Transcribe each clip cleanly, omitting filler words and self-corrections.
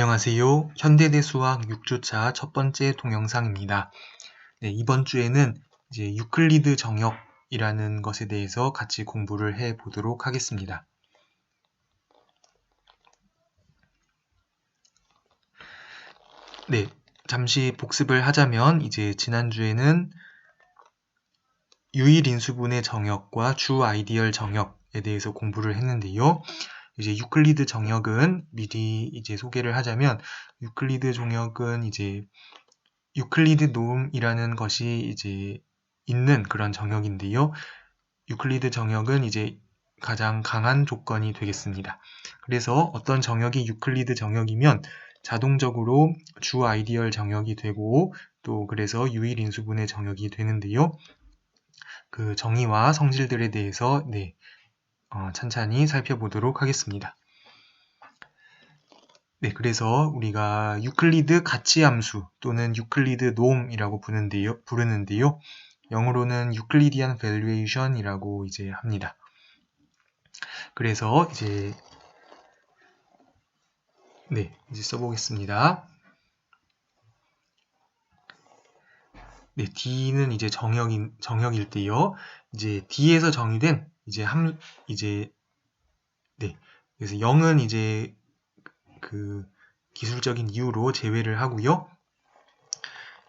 안녕하세요. 현대대 수학 6주차 첫 번째 동영상입니다. 네, 이번 주에는 이제 유클리드 정역이라는 것에 대해서 같이 공부를 해 보도록 하겠습니다. 네, 잠시 복습을 하자면 이제 지난주에는 유일 인수분해 정역과 주 아이디얼 정역에 대해서 공부를 했는데요. 이제 유클리드 정역은 미리 이제 소개를 하자면 유클리드 정역은 이제 유클리드 노음이라는 것이 이제 있는 그런 정역인데요. 유클리드 정역은 이제 가장 강한 조건이 되겠습니다. 그래서 어떤 정역이 유클리드 정역이면 자동적으로 주 아이디얼 정역이 되고 또 그래서 유일 인수분해 정역이 되는데요. 그 정의와 성질들에 대해서 찬찬히 살펴보도록 하겠습니다. 네, 그래서 우리가 유클리드 가치함수 또는 유클리드 노음이라고 부르는데요. 영어로는 유클리디안 밸류에이션이라고 이제 합니다. 그래서 이제 써보겠습니다. 네, D는 이제 정역일 때요. 이제 D에서 정의된 그래서 0은 이제 그 기술적인 이유로 제외를 하고요.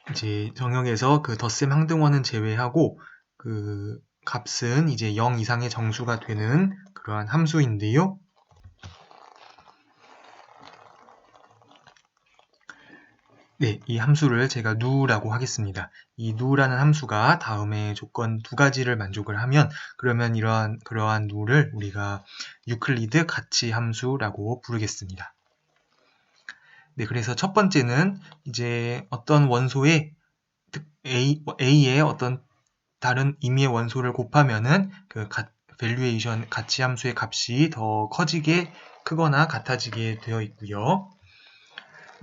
이제 정역에서 그 덧셈 항등원은 제외하고 그 값은 이제 0 이상의 정수가 되는 그러한 함수인데요. 네, 이 함수를 제가 누라고 하겠습니다. 이 누라는 함수가 다음에 조건 두 가지를 만족을 하면 그러면 그러한 누를 우리가 유클리드 가치 함수라고 부르겠습니다. 네, 그래서 첫 번째는 이제 어떤 원소의 A의 어떤 다른 임의의 원소를 곱하면은 그 밸류에이션 가치 함수의 값이 더 크거나 같아지게 되어 있고요.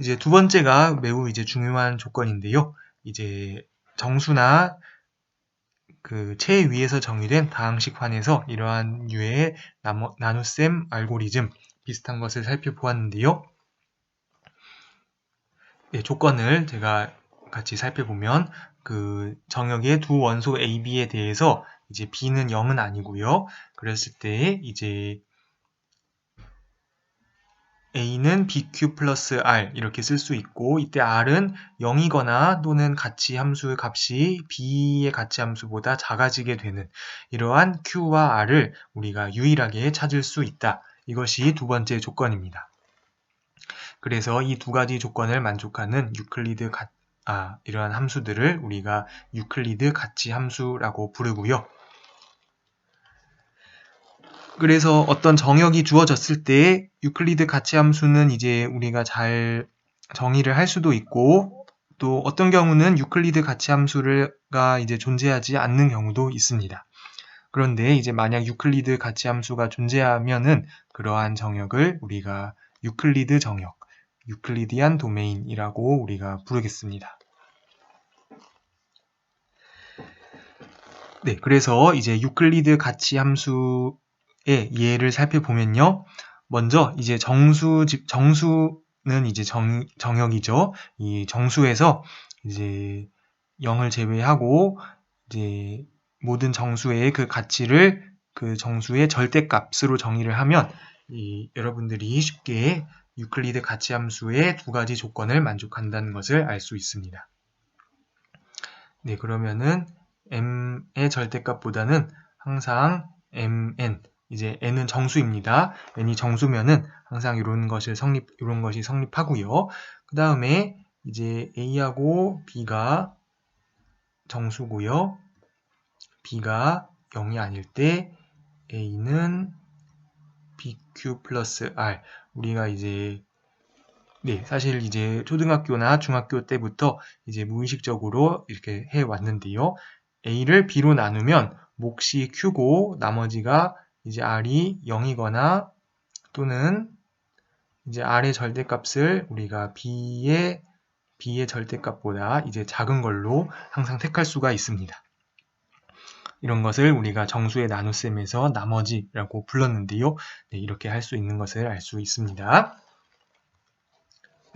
이제 두 번째가 매우 이제 중요한 조건인데요. 이제 정수나 그 체 위에서 정의된 다항식환에서 이러한 류의 나눗셈 알고리즘 비슷한 것을 살펴보았는데요. 네, 조건을 제가 같이 살펴보면 그 정역의 두 원소 A, B에 대해서 이제 B는 0은 아니고요. 그랬을 때 이제 A는 BQ 플러스 R 이렇게 쓸 수 있고 이때 R은 0이거나 또는 가치 함수의 값이 B의 가치 함수보다 작아지게 되는 이러한 Q와 R을 우리가 유일하게 찾을 수 있다. 이것이 두 번째 조건입니다. 그래서 이 두 가지 조건을 만족하는 이러한 함수들을 우리가 유클리드 가치 함수라고 부르고요. 그래서 어떤 정역이 주어졌을 때 유클리드 가치 함수는 이제 우리가 잘 정의를 할 수도 있고 또 어떤 경우는 유클리드 가치 함수가 이제 존재하지 않는 경우도 있습니다. 그런데 이제 만약 유클리드 가치 함수가 존재하면은 그러한 정역을 우리가 유클리드 정역, 유클리디안 도메인이라고 우리가 부르겠습니다. 네, 그래서 이제 유클리드 가치 함수의 예를 살펴보면요. 먼저 이제 정수는 이제 정역이죠. 이 정수에서 이제 0을 제외하고 이제 모든 정수의 그 가치를 그 정수의 절대값으로 정의를 하면 여러분들이 쉽게 유클리드 가치 함수의 두 가지 조건을 만족한다는 것을 알 수 있습니다. 네, 그러면은 m의 절대값보다는 항상 mn, 이제 n은 정수입니다. n이 정수면은 항상 이런 것이 성립하고요. 그 다음에 이제 a하고 b가 정수고요. b가 0이 아닐 때 a는 bq 플러스 r. 우리가 이제 사실 이제 초등학교나 중학교 때부터 이제 무의식적으로 이렇게 해 왔는데요. a를 b로 나누면 몫이 q고 나머지가 이제 r이 0이거나 또는 이제 r의 절대값을 우리가 b의 절대값보다 이제 작은 걸로 항상 택할 수가 있습니다. 이런 것을 우리가 정수의 나눗셈에서 나머지라고 불렀는데요. 네, 이렇게 할 수 있는 것을 알 수 있습니다.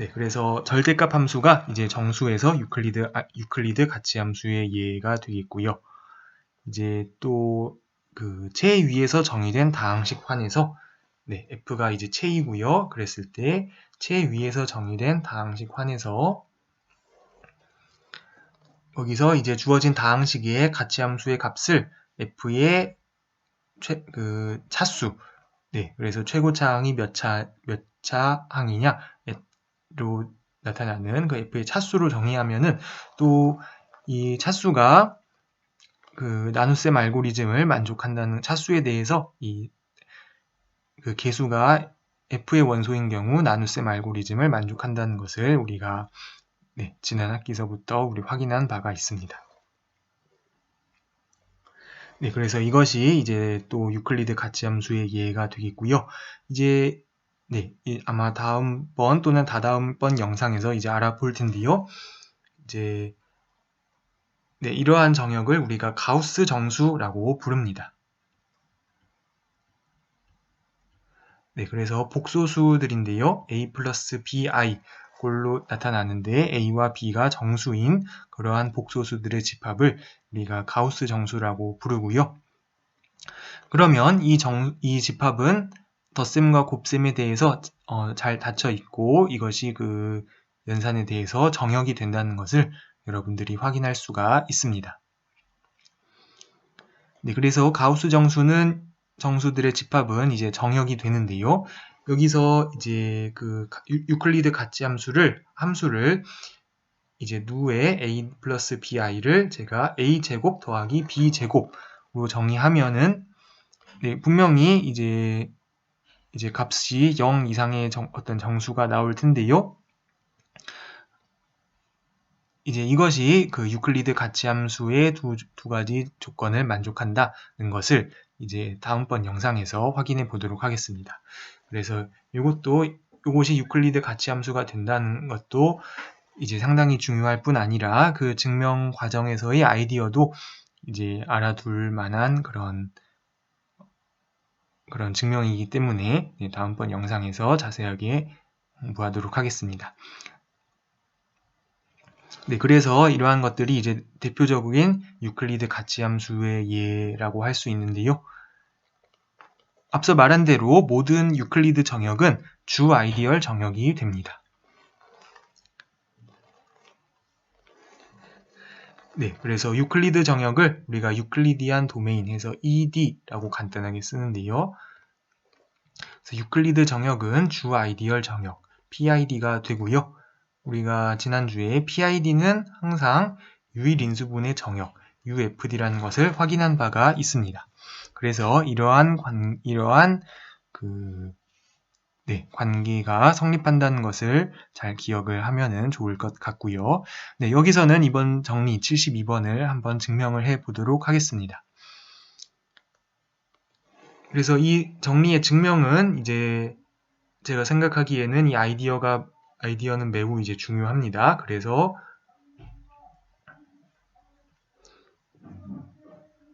네, 그래서 절대값 함수가 이제 정수에서 유클리드 가치함수의 예가 되겠고요. 이제 또 그 체 위에서 정의된 다항식 환에서 네, f가 이제 체이고요. 그랬을 때 체 위에서 정의된 다항식 환에서 거기서 이제 주어진 다항식의 가치함수의 값을 f의 차수, 네, 그래서 최고차항이 몇 차항이냐로 나타나는 그 f의 차수로 정의하면은 또 이 차수가 그 나눗셈 알고리즘을 만족한다는 차수에 대해서 그 개수가 f의 원소인 경우 나눗셈 알고리즘을 만족한다는 것을 우리가 네, 지난 학기서부터 우리 확인한 바가 있습니다. 네, 그래서 이것이 이제 또 유클리드 가치함수의 예가 되겠고요. 이제 네, 아마 다음번 또는 다다음번 영상에서 이제 알아볼 텐데요. 이제 네, 이러한 정역을 우리가 가우스 정수라고 부릅니다. 네, 그래서 복소수들인데요. a 플러스 bi 꼴로 나타나는데 a와 b가 정수인 그러한 복소수들의 집합을 우리가 가우스 정수라고 부르고요. 그러면 이 집합은 덧셈과 곱셈에 대해서 잘 닫혀 있고 이것이 그 연산에 대해서 정역이 된다는 것을 여러분들이 확인할 수가 있습니다. 네, 그래서 가우스 정수들의 집합은 이제 정역이 되는데요. 여기서 이제 그 유클리드 가치함수를 이제 누의 a 플러스 bi를 제가 a 제곱 더하기 b 제곱으로 정의하면은 네, 분명히 이제 값이 0 이상의 어떤 정수가 나올 텐데요. 이제 이것이 그 유클리드 가치함수의 두 가지 조건을 만족한다는 것을 이제 다음번 영상에서 확인해 보도록 하겠습니다. 그래서 이것이 유클리드 가치함수가 된다는 것도 이제 상당히 중요할 뿐 아니라 그 증명 과정에서의 아이디어도 이제 알아둘 만한 그런 증명이기 때문에 다음번 영상에서 자세하게 공부하도록 하겠습니다. 네, 그래서 이러한 것들이 이제 대표적인 유클리드 가치함수의 예라고 할 수 있는데요. 앞서 말한 대로 모든 유클리드 정역은 주 아이디얼 정역이 됩니다. 네, 그래서 유클리드 정역을 우리가 유클리디안 도메인에서 ED라고 간단하게 쓰는데요. 그래서 유클리드 정역은 주 아이디얼 정역, PID가 되고요. 우리가 지난주에 PID는 항상 유일 인수분해 정역, UFD라는 것을 확인한 바가 있습니다. 그래서 이러한 관계가 성립한다는 것을 잘 기억을 하면은 좋을 것 같고요. 네, 여기서는 이번 정리 72번을 한번 증명을 해 보도록 하겠습니다. 그래서 이 정리의 증명은 이제 제가 생각하기에는 이 아이디어는 매우 이제 중요합니다. 그래서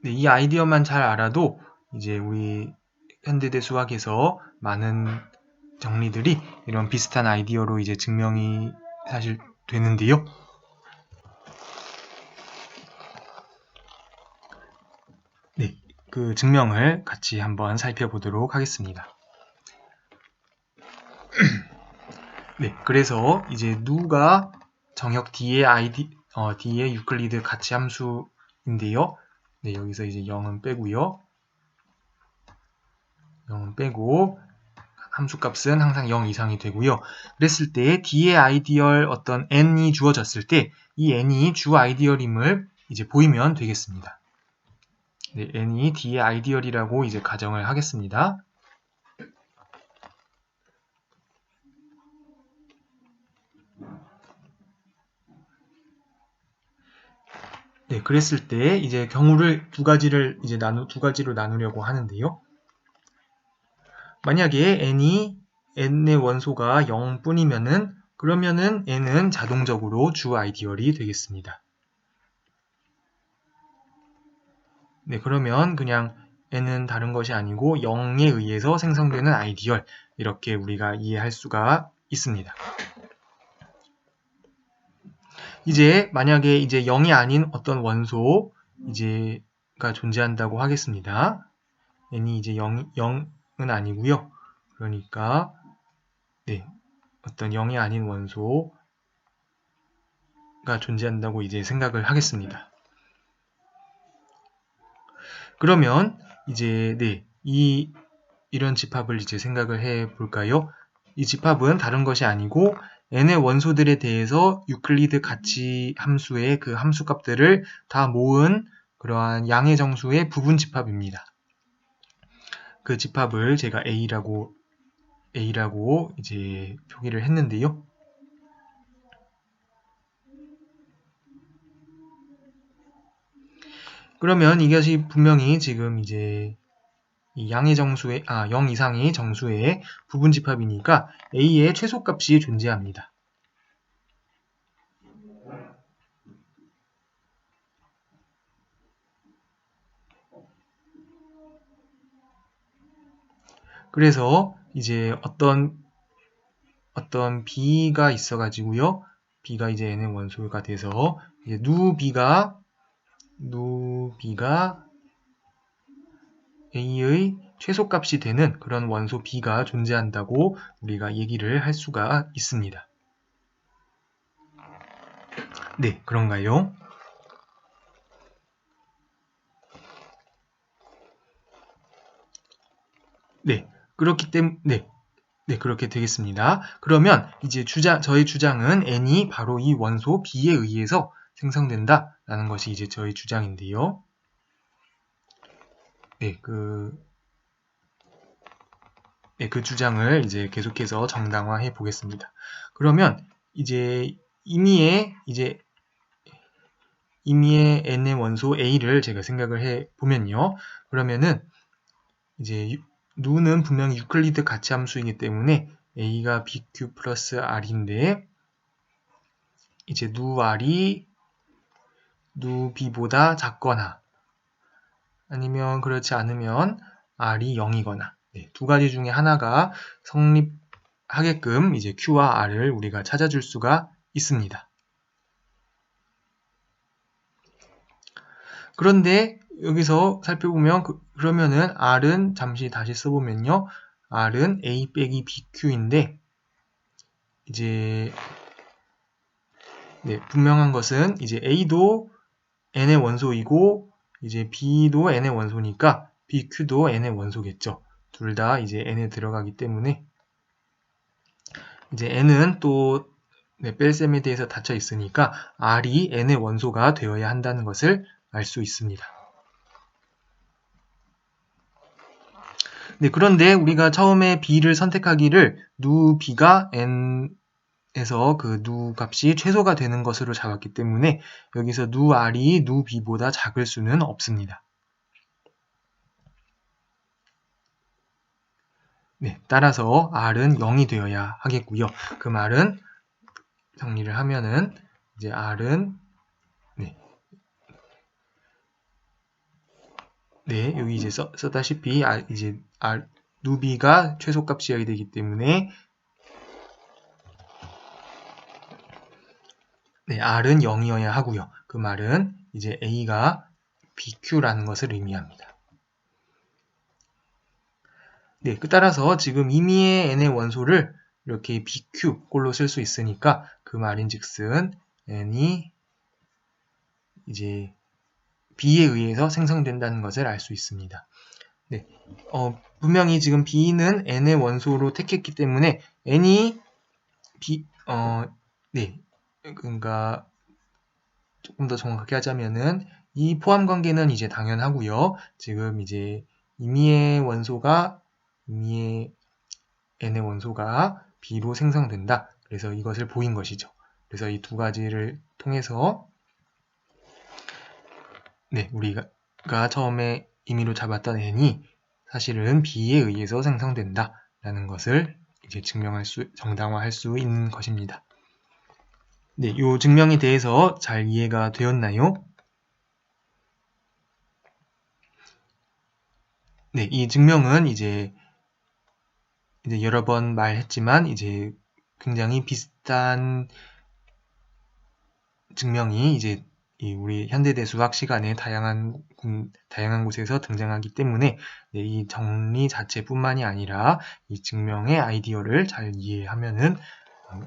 네, 이 아이디어만 잘 알아도 이제 우리 현대대 수학에서 많은 정리들이 이런 비슷한 아이디어로 이제 증명이 사실 되는데요. 네, 그 증명을 같이 한번 살펴보도록 하겠습니다. 네, 그래서 이제 누가 정역 D의 D의 유클리드 가치 함수인데요. 네, 여기서 이제 0은 빼고요. 0은 빼고 함수값은 항상 0 이상이 되고요. 그랬을 때 D의 아이디얼 어떤 n이 주어졌을 때 이 n이 주 아이디얼임을 이제 보이면 되겠습니다. 네, n이 D의 아이디얼이라고 이제 가정을 하겠습니다. 네, 그랬을 때 이제 경우를 두 가지로 나누려고 하는데요. 만약에 n의 원소가 0뿐이면은 그러면은 n은 자동적으로 주 아이디얼이 되겠습니다. 네, 그러면 그냥 n은 다른 것이 아니고 0에 의해서 생성되는 아이디얼 이렇게 우리가 이해할 수가 있습니다. 이제 만약에 이제 0이 아닌 어떤 원소 이제가 존재한다고 하겠습니다. n이 이제 0은 아니고요. 그러니까 네, 어떤 0이 아닌 원소가 존재한다고 이제 생각을 하겠습니다. 그러면 이제 네, 이런 집합을 이제 생각을 해 볼까요? 이 집합은 다른 것이 아니고 n의 원소들에 대해서 유클리드 가치 함수의 그 함수 값들을 다 모은 그러한 양의 정수의 부분 집합입니다. 그 집합을 제가 A라고 이제 표기를 했는데요. 그러면 이것이 분명히 지금 이제 이 양의 정수의 0 이상의 정수의 부분 집합이니까 A의 최소값이 존재합니다. 그래서 이제 어떤 B가 있어가지고요. B가 이제 N의 원소가 돼서 이제 누 B가 A의 최소값이 되는 그런 원소 B가 존재한다고 우리가 얘기를 할 수가 있습니다. 네, 그런가요? 네, 그렇기 때문에 네, 그렇게 되겠습니다. 그러면 이제 저희 주장은 n이 바로 이 원소 B에 의해서 생성된다라는 것이 이제 저희 주장인데요. 네, 그 주장을 이제 계속해서 정당화해 보겠습니다. 그러면 이제 임의의 n의 원소 A를 제가 생각을 해 보면요. 그러면은 이제 누는 분명히 유클리드 가치 함수이기 때문에 A가 BQ 플러스 R인데 이제 누 R이 누 B보다 작거나 아니면 그렇지 않으면 R이 0이거나 네, 두 가지 중에 하나가 성립하게끔 이제 Q와 R을 우리가 찾아줄 수가 있습니다. 그런데 여기서 살펴보면 그러면은 R은 잠시 다시 써보면요. R은 A 빼기 BQ인데 이제 네, 분명한 것은 이제 A도 N의 원소이고 이제 B도 N의 원소니까 BQ도 N의 원소겠죠. 둘 다 이제 N에 들어가기 때문에 이제 N은 또 뺄셈에 대해서 닫혀 있으니까 R이 N의 원소가 되어야 한다는 것을 알 수 있습니다. 네, 그런데 우리가 처음에 B를 선택하기를 누 B가 N에서 그 누 값이 최소가 되는 것으로 잡았기 때문에 여기서 누 R이 누 B보다 작을 수는 없습니다. 네, 따라서 R은 0이 되어야 하겠고요. 그 말은 정리를 하면은 이제 R은 여기 이제 썼다시피 이제 누비가 최소값이어야 되기 때문에 R은 0이어야 하고요. 그 말은 이제 A가 BQ라는 것을 의미합니다. 네, 따라서 지금 임의의 n의 원소를 이렇게 BQ 꼴로 쓸 수 있으니까 그 말인즉슨 n이 이제 B에 의해서 생성된다는 것을 알 수 있습니다. 네, 분명히 지금 B는 n의 원소로 택했기 때문에 n이 그러니까 조금 더 정확하게 하자면은 이 포함 관계는 이제 당연하고요. 지금 이제 임의의 n의 원소가 B로 생성된다. 그래서 이것을 보인 것이죠. 그래서 이 두 가지를 통해서 우리가 처음에 임의로 잡았던 n이 사실은 B에 의해서 생성된다. 라는 것을 이제 정당화할 수 있는 것입니다. 네, 이 증명에 대해서 잘 이해가 되었나요? 네, 이 증명은 이제 여러 번 말했지만 이제 굉장히 비슷한 증명이 이제 우리 현대대수학 시간에 다양한 곳에서 등장하기 때문에 이 정리 자체뿐만이 아니라 이 증명의 아이디어를 잘 이해하면은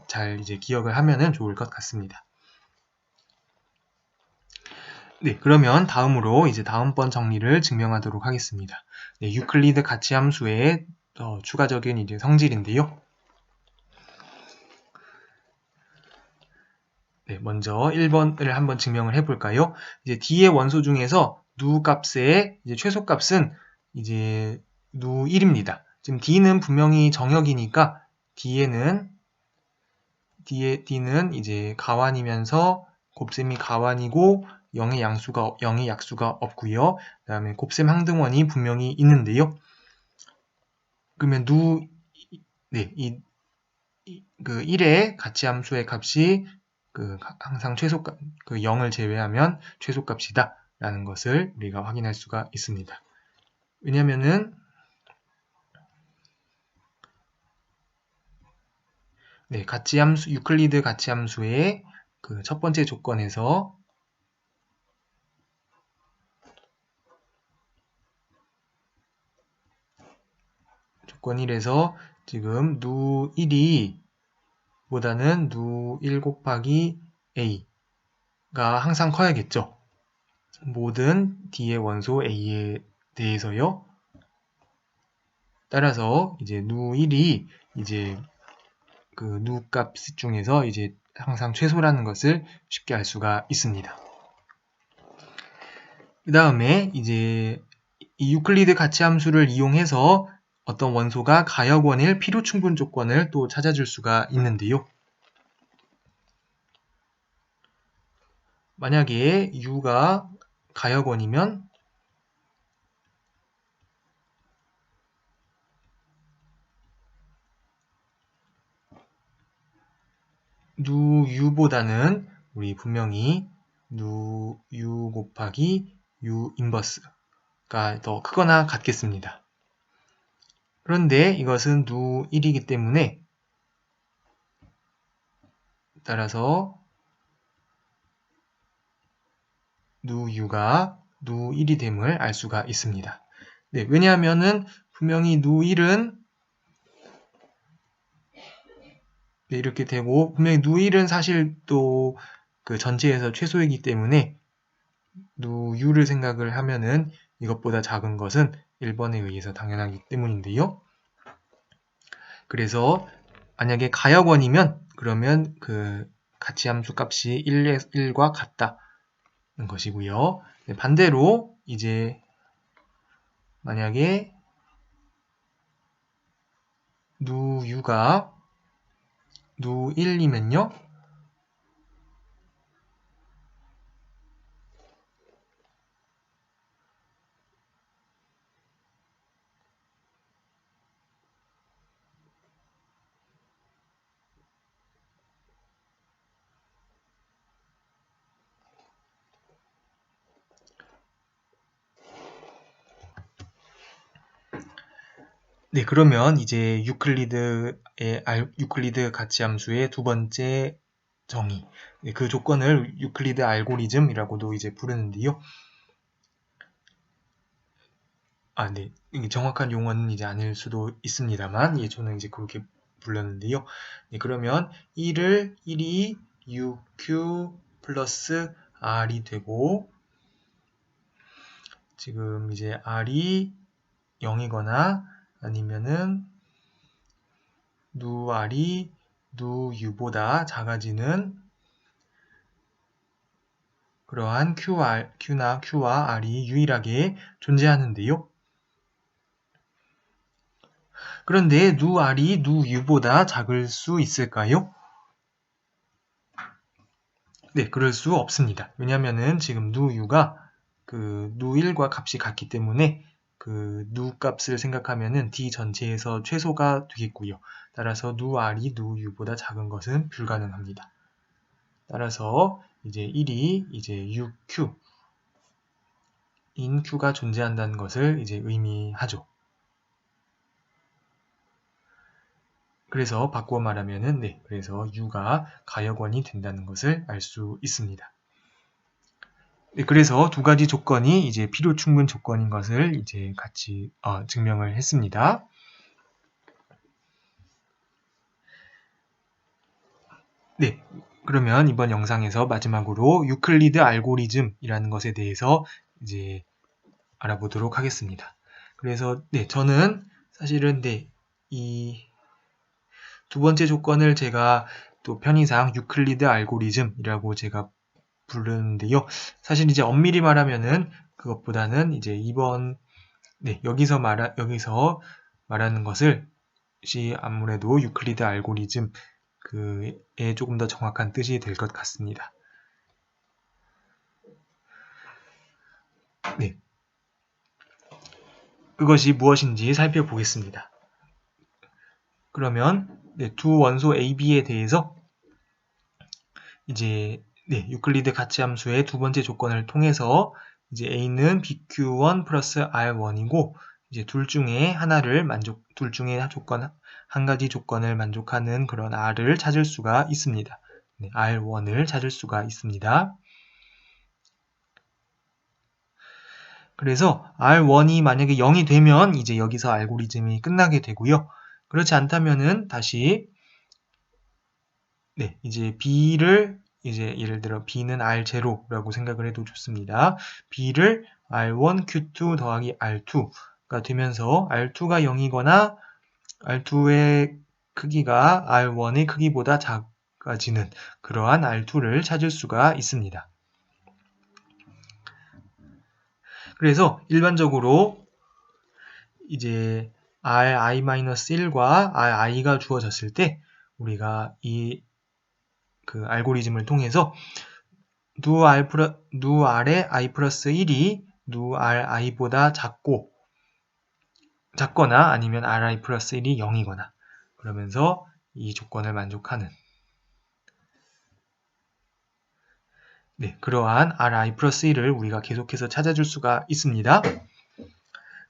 잘 이제 기억을 하면은 좋을 것 같습니다. 네, 그러면 다음으로 이제 다음번 정리를 증명하도록 하겠습니다. 네, 유클리드 가치 함수의 추가적인 이제 성질인데요. 네, 먼저 1번을 한번 증명을 해볼까요? 이제 D의 원소 중에서 누 값의 이제 최소값은 이제 누 1입니다. 지금 D는 분명히 정역이니까 D는 이제 가완이면서 곱셈이 가완이고 0의 약수가 없고요. 그 다음에 곱셈 항등원이 분명히 있는데요. 그러면 그 1의 가치 함수의 값이 항상 최소값, 0을 제외하면 최소값이다 라는 것을 우리가 확인할 수가 있습니다. 왜냐면은 유클리드 가치 함수의 그 첫 번째 조건에서 조건 1에서 지금 누 1이 보다는 누 1 곱하기 a가 항상 커야겠죠. 모든 D의 원소 A에 대해서요. 따라서 이제 누 1이 이제 그 누 값 중에서 이제 항상 최소라는 것을 쉽게 알 수가 있습니다. 그 다음에 이제 이 유클리드 가치 함수를 이용해서 어떤 원소가 가역원일 필요 충분 조건을 또 찾아줄 수가 있는데요. 만약에 U가 가역원이면 누 U보다는 우리 분명히 누 U 곱하기 U 인버스가 더 크거나 같겠습니다. 그런데 이것은 누 1이기 때문에 따라서 누 U가 누 1이 됨을 알 수가 있습니다. 네, 왜냐하면은 분명히 누 1은 이렇게 되고 분명히 누 1은 사실 또 그 전체에서 최소이기 때문에 누 U를 생각을 하면은 이것보다 작은 것은 1번에 의해서 당연하기 때문인데요. 그래서 만약에 가역원이면 그러면 그 가치 함수 값이 1과 같다는 것이고요. 반대로 이제 만약에 누 U가 누 1이면요. 네, 그러면 이제 유클리드 가치 함수의 두 번째 정의, 그 조건을 유클리드 알고리즘이라고도 이제 부르는데요. 네, 이게 정확한 용어는 이제 아닐 수도 있습니다만, 저는 이제 그렇게 불렀는데요. 네, 그러면 1이 UQ 플러스 R이 되고, 지금 이제 R이 0이거나 아니면은 누 R이 누 U보다 작아지는 그러한 Q나 Q와 R이 유일하게 존재하는데요. 그런데 누 R이 누 U보다 작을 수 있을까요? 네, 그럴 수 없습니다. 왜냐면은 지금 누 U가 누 1과 값이 같기 때문에 누 값을 생각하면은 D 전체에서 최소가 되겠고요. 따라서 누 R이 누 U보다 작은 것은 불가능합니다. 따라서 이제 1이 이제 UQ 인 Q가 존재한다는 것을 이제 의미하죠. 그래서 바꾸어 말하면은 네, 그래서 U가 가역원이 된다는 것을 알 수 있습니다. 네, 그래서 두 가지 조건이 이제 필요 충분 조건인 것을 이제 같이 증명을 했습니다. 네, 그러면 이번 영상에서 마지막으로 유클리드 알고리즘이라는 것에 대해서 이제 알아보도록 하겠습니다. 그래서 네, 저는 사실은 네, 이 두 번째 조건을 제가 또 편의상 유클리드 알고리즘이라고 제가 부르는데요. 사실 이제 엄밀히 말하면은 그것보다는 이제 이번 여기서 말하는 것을 아무래도 유클리드 알고리즘 그에 조금 더 정확한 뜻이 될 것 같습니다. 네. 그것이 무엇인지 살펴보겠습니다. 그러면 두 원소 A, B에 대해서 이제 유클리드 가치함수의 두 번째 조건을 통해서 이제 A는 BQ1 플러스 R1이고 이제 둘 중에 한 가지 조건을 만족하는 그런 R을 찾을 수가 있습니다. R1을 찾을 수가 있습니다. 그래서 R1이 만약에 0이 되면 이제 여기서 알고리즘이 끝나게 되고요. 그렇지 않다면은 다시 이제 B를 이제 예를 들어 B는 R0라고 생각을 해도 좋습니다. B를 R1 Q2 더하기 R2가 되면서 R2가 0이거나 R2의 크기가 R1의 크기보다 작아지는 그러한 R2를 찾을 수가 있습니다. 그래서 일반적으로 이제 Ri-1과 Ri가 주어졌을 때 우리가 이 알고리즘을 통해서 누R의 i 플러스 1이 누Ri보다 작거나 아니면 Ri 플러스 1이 0이거나 그러면서 이 조건을 만족하는 그러한 Ri 플러스 1을 우리가 계속해서 찾아줄 수가 있습니다.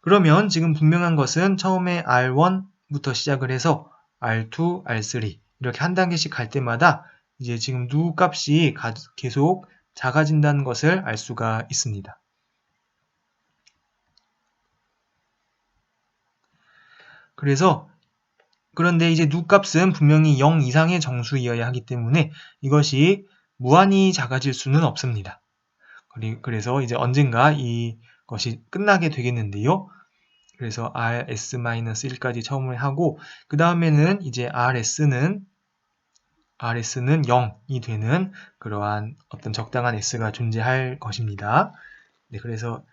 그러면 지금 분명한 것은 처음에 R1부터 시작을 해서 R2, R3 이렇게 한 단계씩 갈 때마다 이제 지금 누 값이 계속 작아진다는 것을 알 수가 있습니다. 그런데 이제 누 값은 분명히 0 이상의 정수이어야 하기 때문에 이것이 무한히 작아질 수는 없습니다. 그래서 이제 언젠가 이것이 끝나게 되겠는데요. 그래서 rs-1까지 처음에 하고 그 다음에는 이제 rs는 0이 되는 그러한 어떤 적당한 s가 존재할 것입니다. 그래서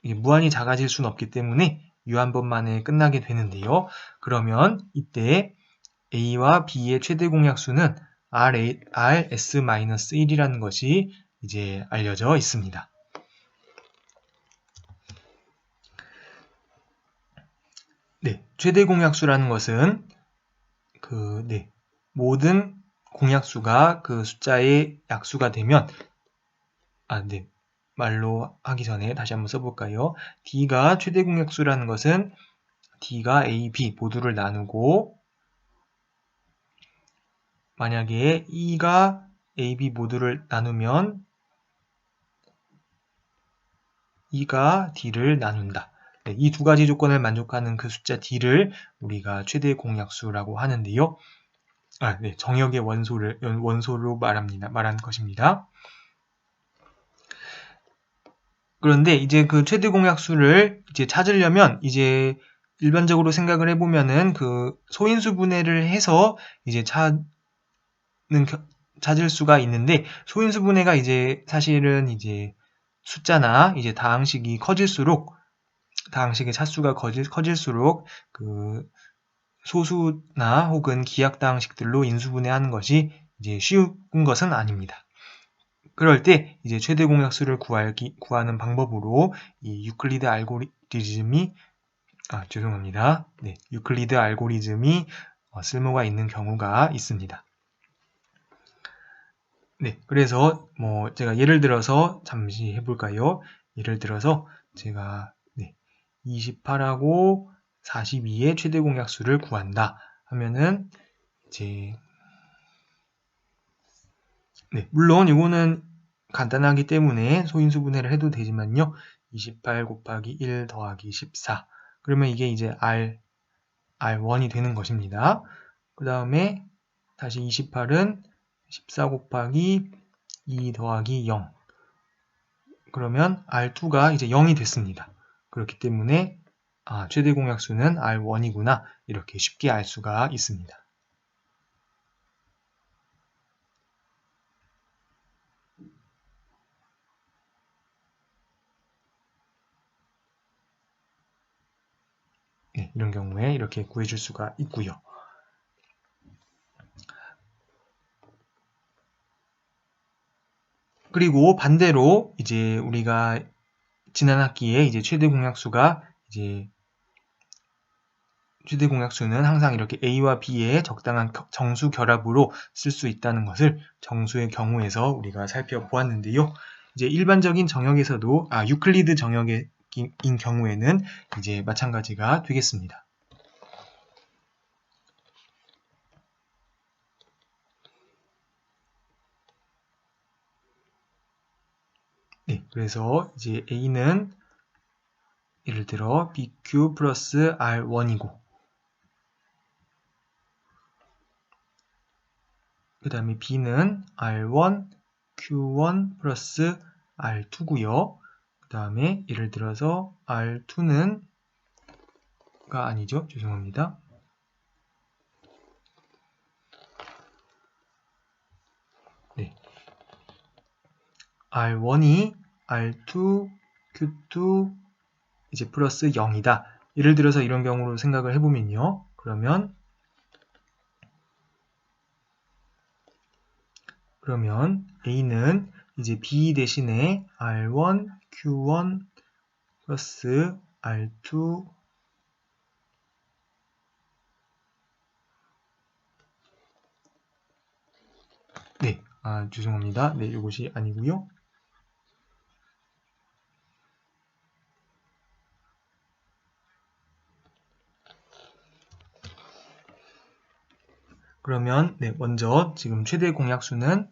이게 무한히 작아질 수는 없기 때문에 u 한 번만에 끝나게 되는데요. 그러면 이때 a와 b의 최대 공약수는 rs-1이라는 것이 이제 알려져 있습니다. 최대 공약수라는 것은 모든 공약수가 그 숫자의 약수가 되면 말로 하기 전에 다시 한번 써볼까요? D가 최대 공약수라는 것은 D가 A, B 모두를 나누고 만약에 E가 A, B 모두를 나누면 E가 D를 나눈다. 이 두 가지 조건을 만족하는 그 숫자 D를 우리가 최대 공약수라고 하는데요. 정역의 원소로 말한 것입니다. 그런데 이제 그 최대 공약수를 이제 찾으려면 이제 일반적으로 생각을 해보면은 그 소인수 분해를 해서 이제 찾을 수가 있는데 소인수 분해가 이제 사실은 이제 숫자나 이제 다항식의 차수가 커질수록 그 소수나 혹은 기하다항식들로 인수분해하는 것이 이제 쉬운 것은 아닙니다. 그럴 때 이제 최대 공약수를 구하는 방법으로 이 유클리드 알고리즘이 유클리드 알고리즘이 쓸모가 있는 경우가 있습니다. 그래서 제가 예를 들어서 잠시 해볼까요? 예를 들어서 제가 28하고 42의 최대 공약수를 구한다 하면은 물론 이거는 간단하기 때문에 소인수 분해를 해도 되지만요. 28 곱하기 1 더하기 14. 그러면 이게 이제 R1이 되는 것입니다. 그 다음에 다시 28은 14 곱하기 2 더하기 0. 그러면 R2가 이제 0이 됐습니다. 그렇기 때문에 최대 공약수는 R1이구나 이렇게 쉽게 알 수가 있습니다. 이런 경우에 이렇게 구해줄 수가 있고요. 그리고 반대로 이제 우리가 지난 학기에 이제 최대 공약수는 항상 이렇게 A와 B의 적당한 정수 결합으로 쓸 수 있다는 것을 정수의 경우에서 우리가 살펴보았는데요. 이제 일반적인 정역에서도 유클리드 정역인 경우에는 이제 마찬가지가 되겠습니다. 그래서 이제 A는 예를 들어 BQ 플러스 R1이고 그 다음에 B는 R1, Q1 플러스 R2고요. 그 다음에 예를 들어서 R2는 가 아니죠. 죄송합니다. R1이 R2, Q2 이제 플러스 0이다. 예를 들어서 이런 경우로 생각을 해보면요. 그러면 A는 이제 B 대신에 R1, Q1 플러스 R2 죄송합니다. 이것이 아니고요. 그러면 먼저 지금 최대 공약수는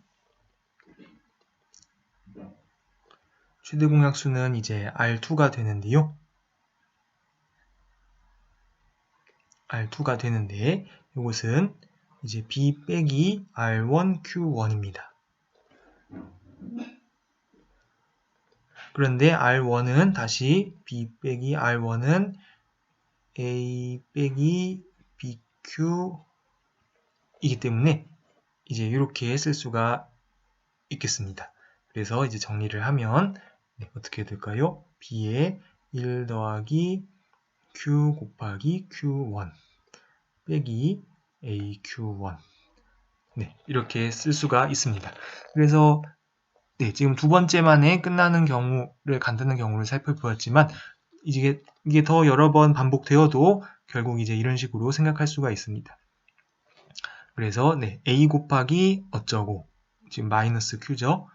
이제 R2가 되는데요. R2가 되는데 이것은 이제 B 빼기 R1, Q1입니다. 그런데 R1은 다시 B 빼기 R1은 A 빼기 BQ이기 때문에 이제 이렇게 쓸 수가 있겠습니다. 그래서 이제 정리를 하면 어떻게 될까요? B에 1 더하기 Q 곱하기 Q1 빼기 AQ1 이렇게 쓸 수가 있습니다. 그래서 지금 두 번째 만에 끝나는 경우를 간단한 경우를 살펴보았지만 이게 더 여러 번 반복되어도 결국 이제 이런 식으로 생각할 수가 있습니다. 그래서 A 곱하기 어쩌고 지금 마이너스 Q죠.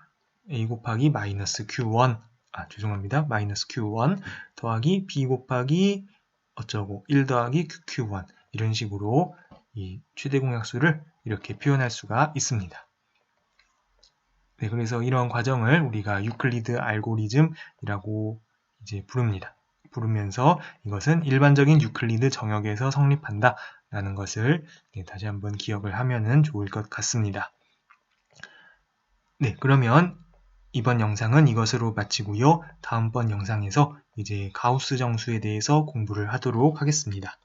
A 곱하기 마이너스 Q1 죄송합니다. 마이너스 Q1 더하기 B 곱하기 어쩌고 1 더하기 QQ1 이런 식으로 이 최대 공약수를 이렇게 표현할 수가 있습니다. 그래서 이런 과정을 우리가 유클리드 알고리즘이라고 이제 부르면서 이것은 일반적인 유클리드 정역에서 성립한다 라는 것을 다시 한번 기억을 하면은 좋을 것 같습니다. 그러면 이번 영상은 이것으로 마치고요. 다음번 영상에서 이제 가우스 정수에 대해서 공부를 하도록 하겠습니다.